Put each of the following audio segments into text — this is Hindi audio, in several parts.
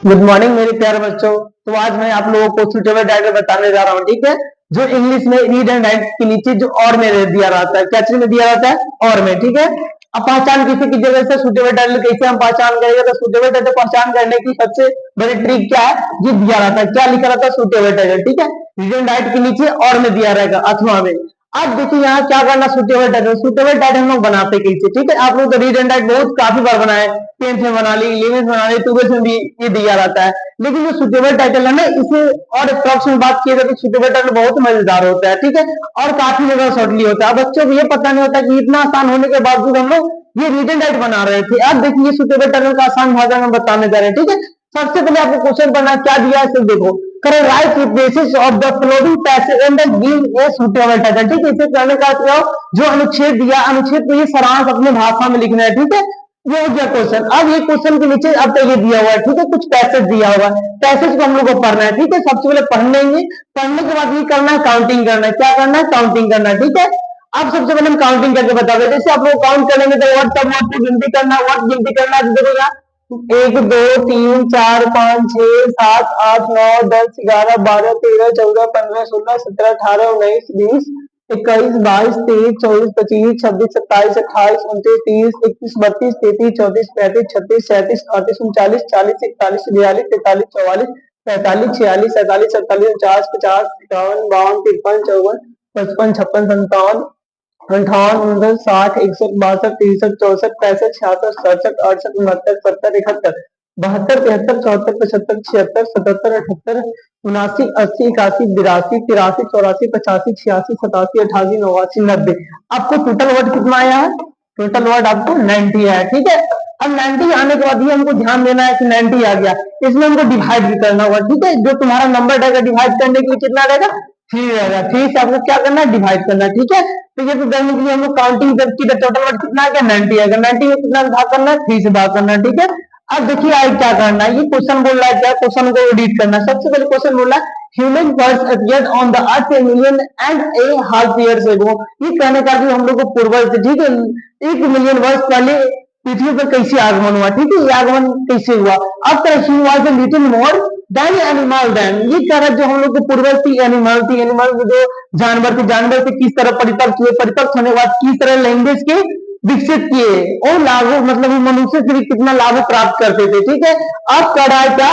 गुड मॉर्निंग मेरे प्यारे बच्चों। तो आज मैं आप लोगों को सुटेबल टाइटल बताने जा रहा हूँ, ठीक है। जो इंग्लिश में रीड एंड राइट के नीचे जो और में दिया रहता है, क्या चीज में दिया रहता है, और में, ठीक है। अब पहचान किसी की जगह से सुटेबल टाइटल कैसे हम पहचान करेंगे, तो सुटेबल टाइटल पहचान करने की सबसे बड़ी ट्रिक क्या है, ये दिया रहता है, क्या लिखा रहता है, सुटेबल टाइटल, ठीक है। रीड एंड राइट के नीचे और में दिया रहेगा अथवा में। अब देखिए यहाँ क्या करना, सुटेबल टाइटल, सुटेबल टाइटल हम लोग बनाते कैसे, ठीक है। आप लोग तो रीड एंड राइट बहुत काफी बार बनाए, 10th में बना ली, 11th बना ली, 12th में भी ये दिया रहता है। लेकिन जो सुटेबल टाइटल है ना, इसे और अप्रॉक्स में बात किया जाए तो सुटेबल टाइटल बहुत मजेदार होता है, ठीक है, और काफी ज्यादा शॉर्टली होता है। बच्चों को ये पता नहीं होता कि इतना आसान होने के बावजूद हम लोग ये रीड एंड राइट बना रहे थे। अब देखिए सुटेबल टाइटल का आसान भाषा में बताने जा रहे हैं, ठीक है। सबसे पहले आपको क्वेश्चन पढ़ना, क्या दिया है सिर्फ देखो, करे right replaces of the floating passage and give a suitable title, ठीक है। इसे करने का जो अनुच्छेद दिया, अनुच्छेद को ये सारांश अपने भाषा में लिखना है, ठीक है। ये हो गया क्वेश्चन। अब ये क्वेश्चन के नीचे अब तक ये दिया हुआ है, ठीक है, कुछ पैसेज दिया हुआ है, पैसेज को हम लोग को पढ़ना है, ठीक है। सबसे पहले पढ़ लेंगे, पढ़ने के बाद ये करना है, काउंटिंग करना है, क्या करना है, काउंटिंग करना है, ठीक है। अब सबसे पहले हम काउंटिंग करके बता दें, जैसे आप लोग काउंट करेंगे तो वर्ड सब वर्ड की गिनती करना, वर्ड गिनती करना है, देखो यहाँ 1 2 3 4 5 6 7 8 9 10 11 12 13 14 15 16 17 18 19 20 21 22 23 24 25 26 27 28 29 30 31 32 33 34 35 36 37 38 39 40 41 42 43 44 45 46 47 47 48 50 51 52 53 54 55 56 57 अंठावन 59 60 61 62 63 64 65 66 67 68 69 70 71 72 73 74 75 76 77 78 79 80 81 82 83 84 85 86 87 88 89 90। आपको टोटल वर्ड कितना आया है, टोटल वर्ड आपको 90 आया, ठीक है। अब 90 आने के बाद ये हमको ध्यान देना है कि 90 आ गया, इसमें हमको डिवाइड भी करना होगा, ठीक है। जो तुम्हारा नंबर रहेगा डिवाइड करने के लिए कितना रहेगा, 3 रहेगा, 3 से आपको क्या करना है, डिवाइड करना है, ठीक है। तो ये तो करने के लिए हम लोग काउंटिंग की टोटल वर्ड कितना आ गया, 90 आएगा, 90 में कितना भाग करना है, 3 से भाग करना है, ठीक है। अब देखिए आगे क्या करना है, ये क्वेश्चन बोल रहा है, क्या क्वेश्चन को एडिट करना है। सबसे पहले क्वेश्चन बोल रहा है human first appeared on the earth a million and A half years ago. ये कहने का कि हम लोग को पूर्वज से, ठीक है, 1 मिलियन वर्ष पहले पृथ्वी पर कैसे आगमन हुआ, ठीक है, ये आगमन कैसे हुआ। अब तरह ही was a little more than animal then, ये कह रहा है जो हम लोग को पूर्वज थी एनिमल थी, एनिमल जो जानवर थे, जानवर से किस तरह परिपक्व हुए, परिपक्व होने के बाद किस तरह लैंग्वेज के विकसित किए और लागू, मतलब मनुष्य से भी कितना लाभ प्राप्त करते थे, ठीक है। अब कह रहा है क्या,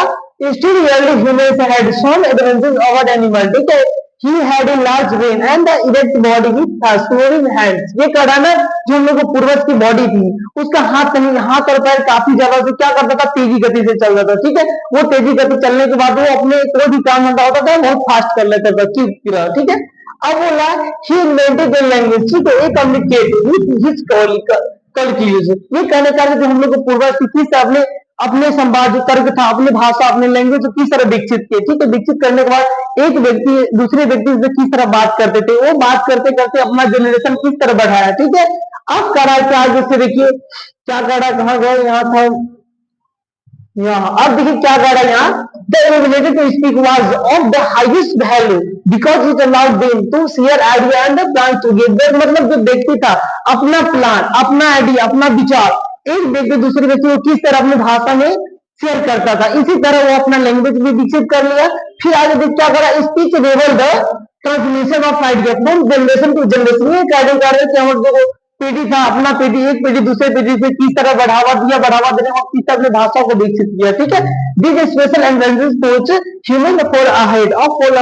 still early humans had shown advances over animal, ठीक है। He had a large brain and the erect body with snoring hands, ये कह रहा है ना, जो हम लोग को पूर्वज की बॉडी थी, उसका हाथ और पैर काफी ज्यादा से क्या करता था, तेजी गति से चल रहा था, ठीक है। वो तेजी गति चलने के बाद वो अपने कोई भी काम धंधा होता था बहुत फास्ट कर लेता था, ठीक है। अब बोला he invented a language, ठीक है, ये कम्युनिकेट विथ हिज कॉलिक्यूज, ये कहने का जो हम लोग को पूर्वज किस तरह अपने अपने संवाद तर्क था, अपने भाषा, अपने लैंग्वेज किस तरह विकसित किए, ठीक है। विकसित करने के बाद एक व्यक्ति दूसरे व्यक्ति से किस तरह बात करते थे, वो बात करते करते अपना जनरेशन किस तरह बढ़ाया, ठीक है। अब कह रहा है क्या, जैसे देखिए क्या कह रहा है, कहाँ गए, यहाँ था, यहाँ। अब देखिए क्या कह रहा है यहाँ, the ability to speak was of the highest value because it allowed them to share idea and plan together, मतलब जो व्यक्ति था अपना प्लान, अपना आइडिया, अपना विचार एक व्यक्ति दूसरे व्यक्ति को किस तरह अपनी भाषा में शेयर करता था, इसी तरह वो अपना लैंग्वेज भी विकसित कर लिया। फिर आगे देख क्या करा, speech enable the transmission of idea from generation to generation, ये कार्य कर रहे थे हम लोग पीढ़ी था, अपना पीढ़ी एक पीढ़ी दूसरे पीढ़ी से किस तरह बढ़ावा दिया, बढ़ावा देने और किस तरह अपनी भाषा को विकसित किया, ठीक है। दिस स्पेशल एनवायरमेंट सोच human for ahead of for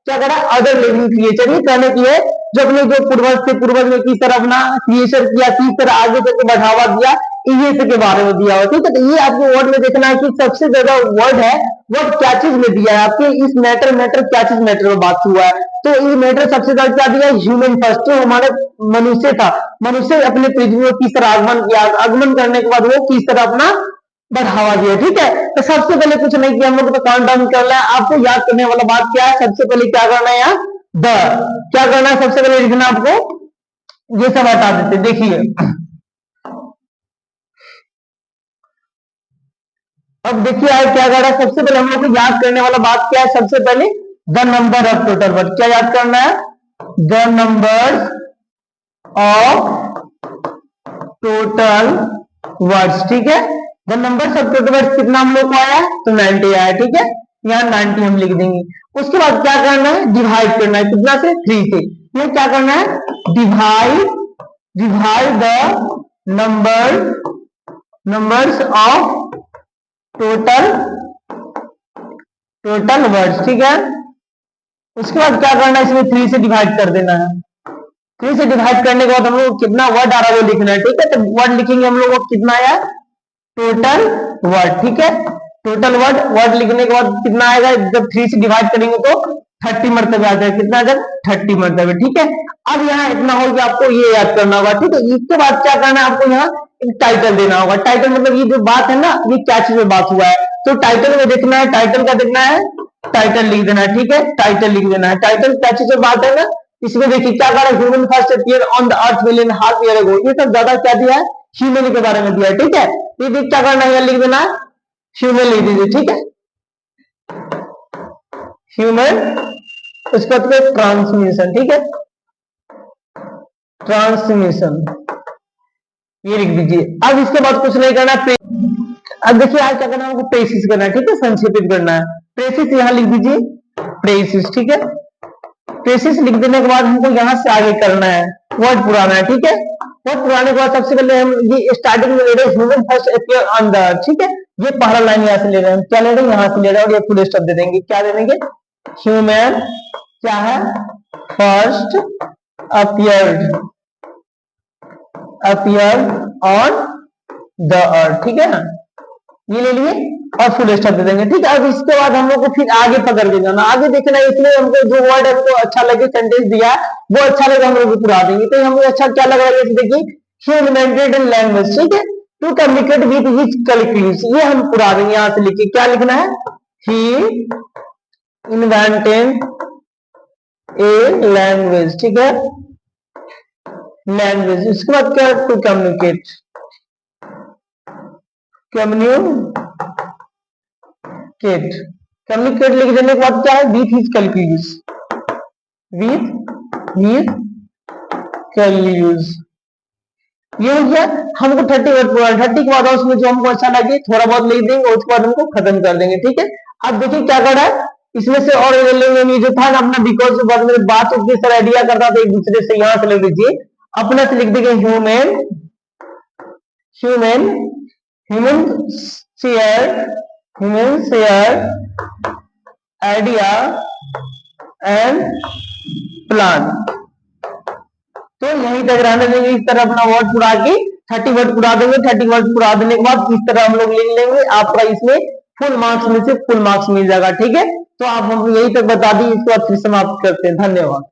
क्या करा, अदर लिविंग क्रिएचर, ये कहने की है जो अपने जो पूर्वज थे, पूर्वज ने किस तरह अपना क्रिएशन किया, किस तरह आगे तक बढ़ावा दिया, ये के बारे में दिया हुआ, ठीक है। तो ये आपको वर्ड में देखना है कि सबसे ज्यादा वर्ड है, वर्ड क्या चीज में दिया है आपके, इस मैटर क्या चीज मैटर में बात हुआ है। तो ये मैटर सबसे ज्यादा क्या दिया है, ह्यूमन फर्स्ट, जो हमारे मनुष्य था, मनुष्य अपने पृथ्वी में किस तरह आगमन किया, आगमन करने के बाद वो किस तरह अपना बढ़ावा दिया, ठीक है। तो सबसे पहले कुछ नहीं किया हम लोग, तो काउंट डाउन करना है। आपको याद करने वाला बात क्या है, सबसे पहले क्या करना है यहाँ, द क्या करना है, सबसे पहले लिखना आपको, ये सब हटा देते, देखिए अब देखिए आगे क्या कर रहा है। सबसे पहले हम लोग को याद करने वाला बात क्या है, सबसे पहले the number of total word, क्या याद करना है, the number of total words, ठीक है। The number of total words कितना हम लोग को आया, तो 90 आया, ठीक है, यहाँ 90 हम लिख देंगे। उसके बाद क्या करना है, डिवाइड करना है, कितना से, 3 से। ये क्या करना है, divide the numbers of total words, ठीक है। उसके बाद क्या करना है, इसमें 3 से डिवाइड कर देना है। 3 से डिवाइड करने के बाद हम लोग कितना वर्ड आ रहा है वो लिखना है, ठीक है। तो वर्ड लिखेंगे हम लोग को कितना आया, टोटल वर्ड, ठीक है। टोटल वर्ड लिखने के बाद कितना आएगा, जब 3 से डिवाइड करेंगे तो 30 मरतबे आ जाएगा, कितना आ जाएगा, 30 मरतबे, ठीक है। अब यहाँ इतना हो कि आपको ये याद करना होगा, ठीक है। इसके बाद क्या करना है, आपको यहाँ एक टाइटल देना होगा। टाइटल मतलब ये जो बात है ना, ये क्या चीज में बात हुआ है, तो टाइटल में देखना है, टाइटल का देखना है, टाइटल लिख देना है, ठीक है। टाइटल लिख देना है, टाइटल क्या चीज में बात है ना, इसमें देखिए क्या कह रहा है, human first appear on the earth million half year ago. ये सब ज्यादा क्या दिया है, ह्यूमन के बारे में दिया है, ठीक है। ये भी क्या करना है, लिख देना है, ह्यूमन लिख दीजिए, ठीक है, ह्यूमन। उसके बाद ट्रांसमिशन, ठीक है, ट्रांसमिशन ये लिख दीजिए। अब इसके बाद कुछ नहीं करना, अब देखिए आज क्या करना है, हमको प्रेसिस करना है, ठीक है, संक्षेपित करना है। प्रेसिस यहाँ लिख दीजिए, प्रेसिस, ठीक है। प्रेसिस लिख देने के बाद हमको यहाँ से आगे करना है, वर्ड पुराना है, ठीक है। वर्ड पुराने के बाद सबसे पहले हम ये स्टार्टिंग में ले रहे हैं, human first appear on the earth, ठीक है। ये पहला लाइन यहाँ से ले रहे हैं, क्या ले रहे हैं, यहाँ से ले रहे हैं, और ये फुल स्टॉप दे देंगे, क्या दे देंगे, ह्यूमन क्या है, first appeared on the earth, ठीक है ना, ये ले लिए और फुल स्टॉप दे देंगे, ठीक है। अब इसके बाद हम लोग को फिर आगे पकड़ के जाना, आगे देखना, इसलिए हमको जो वर्ड हमको अच्छा लगे, सेंटेंस दिया वो अच्छा लगे, हम लोग पुरा देंगे। तो हमको अच्छा क्या लग रहा है, जैसे देखिए, ही इन्वेंटेड इन लैंग्वेज, ठीक है, to communicate with his colleagues, ये हम पुरा देंगे। यहाँ से लिखिए, क्या लिखना है, ही इन्वेंटेड ए लैंग्वेज, ठीक है, लैंग्वेज। इसके बाद क्या, टू कम्युनिकेट लिख देने के बाद क्या है, विथ हिज कलीग्स, ये हो गया। हमको 30 वर्ड पूरा, 30 के बाद उसमें जो हमको अच्छा लगे थोड़ा बहुत लिख देंगे, उसके बाद हमको खत्म कर देंगे, ठीक है। अब देखिए क्या कर रहा है, इसमें से और लेंगे, जो था ना अपना, बिकॉज के बाद मेरे बात किस तरह आइडिया करता था एक दूसरे से, यहाँ से ले लीजिए, अपने से लिख देंगे, human share idea and plan. तो यहीं तक रहने देंगे, इस तरह अपना वर्ड पुरा के 30 वर्ड पुरा देंगे। 30 वर्ड पुरा देने के बाद इस तरह हम लोग लिख लेंगे, आपका इसमें फुल मार्क्स में से फुल मार्क्स मिल जाएगा, ठीक है। तो आप हमको यही तक बता दी, इसके बाद फिर समाप्त करते हैं, धन्यवाद।